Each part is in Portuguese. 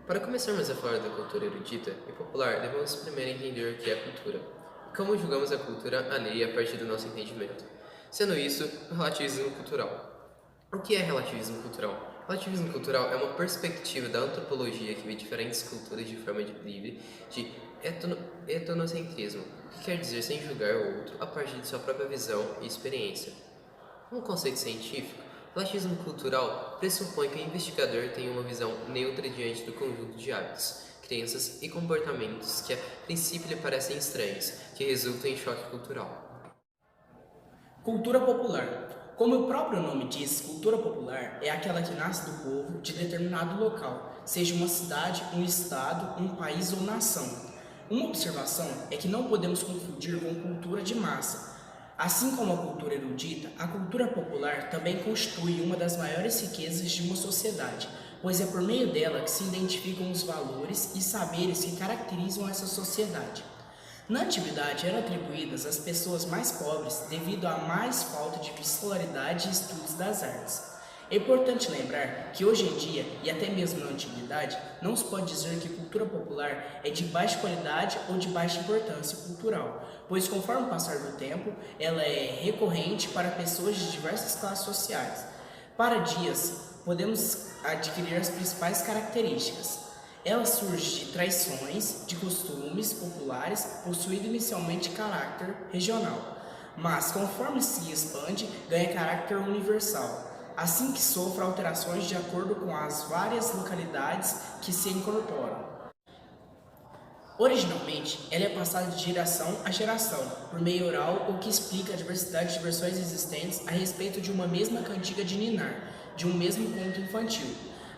Para começarmos a falar da cultura erudita e popular, devemos primeiro entender o que é cultura e como julgamos a cultura alheia a partir do nosso entendimento. Sendo isso, o relativismo cultural. O que é relativismo cultural? Relativismo cultural é uma perspectiva da antropologia que vê diferentes culturas de forma livre de etnocentrismo, que quer dizer sem julgar o outro a partir de sua própria visão e experiência. Um conceito científico, o relativismo cultural pressupõe que o investigador tenha uma visão neutra diante do conjunto de hábitos, crenças e comportamentos que a princípio lhe parecem estranhos, que resultam em choque cultural. Cultura popular. Como o próprio nome diz, cultura popular é aquela que nasce do povo de determinado local, seja uma cidade, um estado, um país ou nação. Uma observação é que não podemos confundir com cultura de massa. Assim como a cultura erudita, a cultura popular também constitui uma das maiores riquezas de uma sociedade, pois é por meio dela que se identificam os valores e saberes que caracterizam essa sociedade. Na antiguidade eram atribuídas às pessoas mais pobres devido à mais falta de escolaridade e estudos das artes. É importante lembrar que hoje em dia, e até mesmo na antiguidade, não se pode dizer que cultura popular é de baixa qualidade ou de baixa importância cultural, pois conforme o passar do tempo, ela é recorrente para pessoas de diversas classes sociais. Para Dias, podemos adquirir as principais características. Ela surge de tradições, de costumes populares, possuindo inicialmente caráter regional, mas conforme se expande, ganha caráter universal, assim que sofre alterações de acordo com as várias localidades que se incorporam. Originalmente, ela é passada de geração a geração, por meio oral, o que explica a diversidade de versões existentes a respeito de uma mesma cantiga de ninar, de um mesmo conto infantil.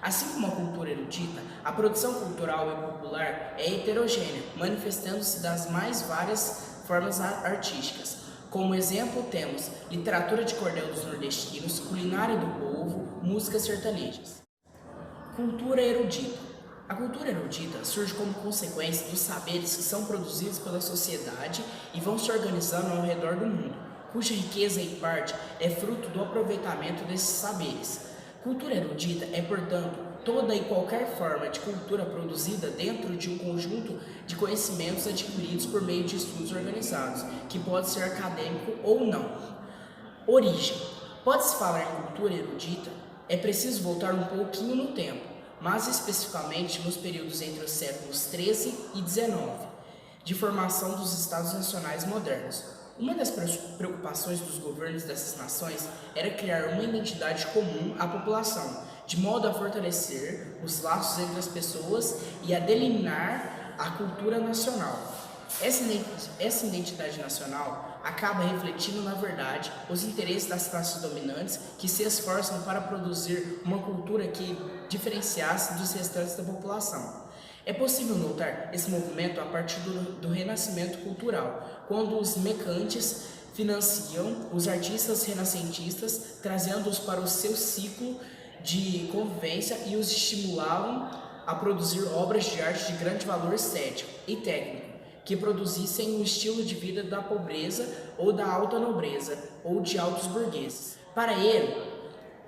Assim como a cultura erudita, a produção cultural e popular é heterogênea, manifestando-se das mais várias formas artísticas. Como exemplo, temos literatura de cordel dos nordestinos, culinária do povo, músicas sertanejas. Cultura erudita. A cultura erudita surge como consequência dos saberes que são produzidos pela sociedade e vão se organizando ao redor do mundo, cuja riqueza, em parte, é fruto do aproveitamento desses saberes. Cultura erudita é, portanto, toda e qualquer forma de cultura produzida dentro de um conjunto de conhecimentos adquiridos por meio de estudos organizados, que pode ser acadêmico ou não. Origem. Pode-se falar em cultura erudita? É preciso voltar um pouquinho no tempo, mas especificamente nos períodos entre os séculos XIII e XIX, de formação dos Estados Nacionais modernos. Uma das preocupações dos governos dessas nações era criar uma identidade comum à população, de modo a fortalecer os laços entre as pessoas e a delinear a cultura nacional. Essa identidade nacional acaba refletindo, na verdade, os interesses das classes dominantes que se esforçam para produzir uma cultura que diferenciasse dos restantes da população. É possível notar esse movimento a partir do renascimento cultural, quando os mercantes financiam os artistas renascentistas, trazendo-os para o seu ciclo de convivência e os estimulavam a produzir obras de arte de grande valor estético e técnico, que produzissem um estilo de vida da pobreza ou da alta nobreza ou de altos burgueses. Para ele,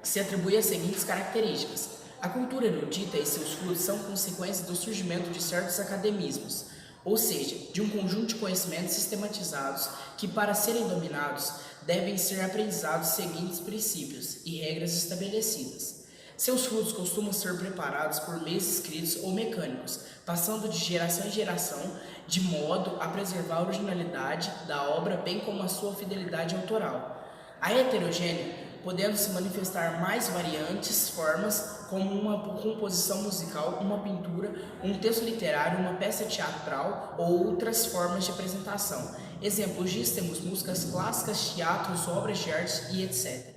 se atribui as seguintes características. A cultura erudita e seus frutos são consequência do surgimento de certos academismos, ou seja, de um conjunto de conhecimentos sistematizados que, para serem dominados, devem ser aprendizados seguintes princípios e regras estabelecidas. Seus frutos costumam ser preparados por meios escritos ou mecânicos, passando de geração em geração, de modo a preservar a originalidade da obra, bem como a sua fidelidade autoral. A heterogênea, podendo se manifestar mais variantes formas, como uma composição musical, uma pintura, um texto literário, uma peça teatral ou outras formas de apresentação. Exemplos disso temos músicas clássicas, teatros, obras de arte e etc.